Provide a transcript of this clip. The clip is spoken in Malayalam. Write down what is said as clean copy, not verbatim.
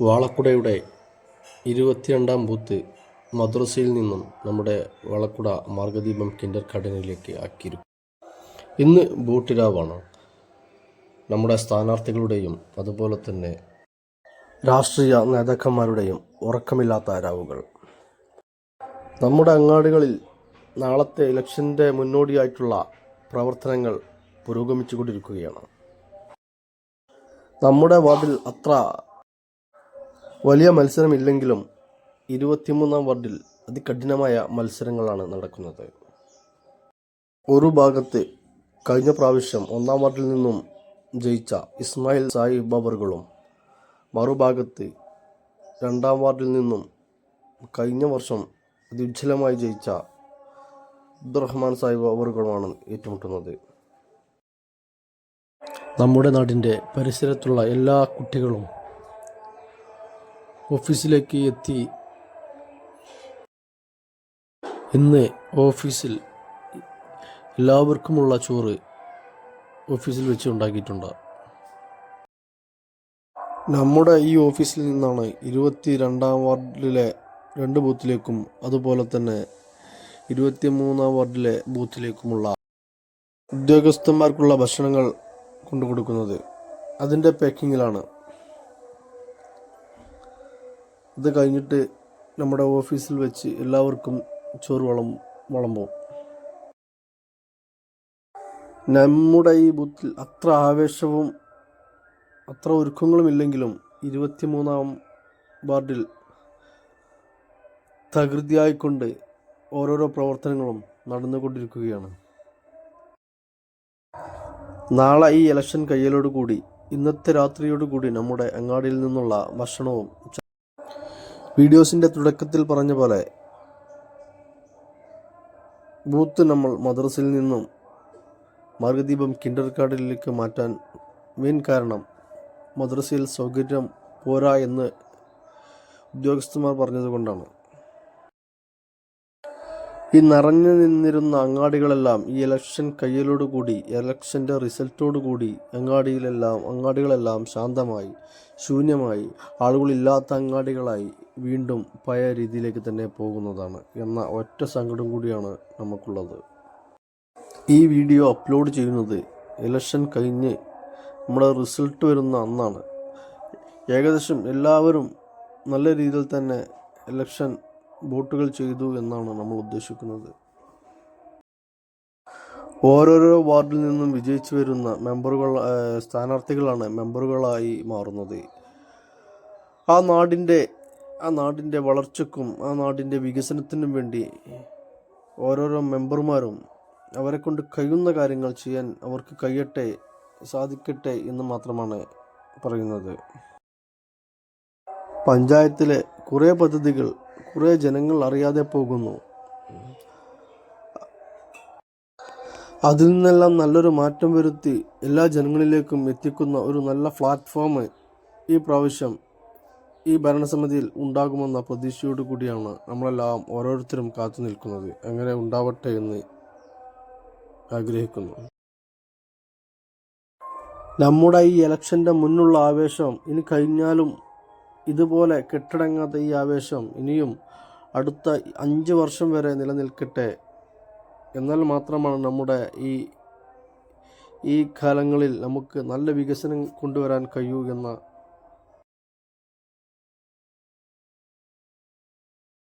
വാളക്കുടയുടെ 22-ാം ബൂത്ത് മദ്രസയിൽ നിന്നും നമ്മുടെ വാളക്കുട മാർഗദീപം കിൻഡർ ഗാർഡനിലേക്ക് ആക്കിയിരിക്കും. ഇന്ന് ബൂട്ടിരാവാണ്. നമ്മുടെ സ്ഥാനാർത്ഥികളുടെയും അതുപോലെ തന്നെ രാഷ്ട്രീയ നേതാക്കന്മാരുടെയും ഉറക്കമില്ലാത്ത രാവുകൾ. നമ്മുടെ അങ്ങാടികളിൽ നാളത്തെ ഇലക്ഷൻ്റെ മുന്നോടിയായിട്ടുള്ള പ്രവർത്തനങ്ങൾ പുരോഗമിച്ചുകൊണ്ടിരിക്കുകയാണ്. നമ്മുടെ വാർഡിൽ അത്ര വലിയ മത്സരമില്ലെങ്കിലും 23-ാം വാർഡിൽ അതികഠിനമായ മത്സരങ്ങളാണ് നടക്കുന്നത്. ഒരു ഭാഗത്ത് കഴിഞ്ഞ പ്രാവശ്യം 1-ാം വാർഡിൽ നിന്നും ജയിച്ച ഇസ്മായിൽ സാഹിബ് അവറുകളും, മറുഭാഗത്ത് 2-ാം വാർഡിൽ നിന്നും കഴിഞ്ഞ വർഷം അതിഉജ്ജ്വലമായി ജയിച്ച അബ്ദുറഹ്മാൻ സാഹിബ് അവറുകളുമാണ് ഏറ്റുമുട്ടുന്നത്. നമ്മുടെ നാടിൻ്റെ പരിസരത്തുള്ള എല്ലാ കുട്ടികളും ഓഫീസിലേക്ക് എത്തി. ഇന്ന് ഓഫീസിൽ എല്ലാവർക്കുമുള്ള ചോറ് ഓഫീസിൽ വെച്ച് ഉണ്ടാക്കിയിട്ടുണ്ട്. നമ്മുടെ ഈ ഓഫീസിൽ നിന്നാണ് 22-ാം വാർഡിലെ 2 ബൂത്തിലേക്കും അതുപോലെ തന്നെ 23-ാം വാർഡിലെ ബൂത്തിലേക്കുമുള്ള ഉദ്യോഗസ്ഥന്മാർക്കുള്ള ഭക്ഷണങ്ങൾ കൊണ്ടുകൊടുക്കുന്നത്. അതിൻ്റെ പാക്കിങ്ങിലാണ്. ഇത് കഴിഞ്ഞിട്ട് നമ്മുടെ ഓഫീസിൽ വെച്ച് എല്ലാവർക്കും ചോറ് വിളമ്പും. നമ്മുടെ ഈ ബൂത്തിൽ അത്ര ആവേശവും അത്ര ഒരുക്കങ്ങളും ഇല്ലെങ്കിലും 23-ാം വാർഡിൽ തകൃതിയായിക്കൊണ്ട് ഓരോരോ പ്രവർത്തനങ്ങളും നടന്നുകൊണ്ടിരിക്കുകയാണ്. നാളെ ഈ ഇലക്ഷൻ കഴിയലോടുകൂടി ഇന്നത്തെ രാത്രിയോടുകൂടി നമ്മുടെ അങ്ങാടിയിൽ നിന്നുള്ള ഭക്ഷണവും വീഡിയോസിൻ്റെ തുടക്കത്തിൽ പറഞ്ഞ പോലെ ബൂത്ത് നമ്മൾ മദ്രസയിൽ നിന്നും മാർഗദീപം കിൻഡർ ഗാർഡനിലേക്ക് മാറ്റാൻ മെയിൻ കാരണം മദ്രസയിൽ സൗകര്യം പോരാ എന്ന് ഉദ്യോഗസ്ഥന്മാർ പറഞ്ഞതുകൊണ്ടാണ്. ഈ നിറഞ്ഞു നിന്നിരുന്ന അങ്ങാടികളെല്ലാം ഈ ഇലക്ഷൻ കഴിയലോടുകൂടി, ഇലക്ഷൻ്റെ റിസൾട്ടോടുകൂടി അങ്ങാടികളെല്ലാം ശാന്തമായി, ശൂന്യമായി, ആളുകളില്ലാത്ത അങ്ങാടികളായി വീണ്ടും പഴയ രീതിയിലേക്ക് തന്നെ പോകുന്നതാണ് എന്ന ഒറ്റ സങ്കടം കൂടിയാണ് നമുക്കുള്ളത്. ഈ വീഡിയോ അപ്ലോഡ് ചെയ്യുന്നത് ഇലക്ഷൻ കഴിഞ്ഞ് നമ്മുടെ റിസൾട്ട് വരുന്ന അന്നാണ്. ഏകദേശം എല്ലാവരും നല്ല രീതിയിൽ തന്നെ ഇലക്ഷൻ വോട്ടുകൾ ചെയ്തു എന്നാണ് നമ്മൾ ഉദ്ദേശിക്കുന്നത്. ഓരോരോ വാർഡിൽ നിന്നും വിജയിച്ചു വരുന്ന സ്ഥാനാർത്ഥികളാണ് മെമ്പറുകളായി മാറുന്നത്. ആ നാടിൻ്റെ വളർച്ചയ്ക്കും ആ നാടിൻ്റെ വികസനത്തിനും വേണ്ടി ഓരോരോ മെമ്പർമാരും അവരെ കൊണ്ട് കഴിയുന്ന കാര്യങ്ങൾ ചെയ്യാൻ അവർക്ക് കഴിയട്ടെ, സാധിക്കട്ടെ എന്ന് മാത്രമാണ് പറയുന്നത്. പഞ്ചായത്തിലെ കുറേ പദ്ധതികൾ കുറേ ജനങ്ങൾ അറിയാതെ പോകുന്നു. അതിൽ നിന്നെല്ലാം നല്ലൊരു മാറ്റം വരുത്തി എല്ലാ ജനങ്ങളിലേക്കും എത്തിക്കുന്ന ഒരു നല്ല പ്ലാറ്റ്ഫോം ഈ പ്രാവശ്യം ഈ ഭരണസമിതിയിൽ ഉണ്ടാകുമെന്ന പ്രതീക്ഷയോടു കൂടിയാണ് നമ്മളെല്ലാം ഓരോരുത്തരും കാത്തു നിൽക്കുന്നത്. അങ്ങനെ ഉണ്ടാവട്ടെ എന്ന് ആഗ്രഹിക്കുന്നു. നമ്മുടെ ഈ ഇലക്ഷൻ്റെ മുന്നുള്ള ആവേശം ഇനി കഴിഞ്ഞാലും ഇതുപോലെ കെട്ടടങ്ങാത്ത ഈ ആവേശം ഇനിയും അടുത്ത 5 വർഷം വരെ നിലനിൽക്കട്ടെ. എന്നാൽ മാത്രമാണ് നമ്മുടെ ഈ കാലങ്ങളിൽ നമുക്ക് നല്ല വികസനം കൊണ്ടുവരാൻ കഴിയൂ എന്ന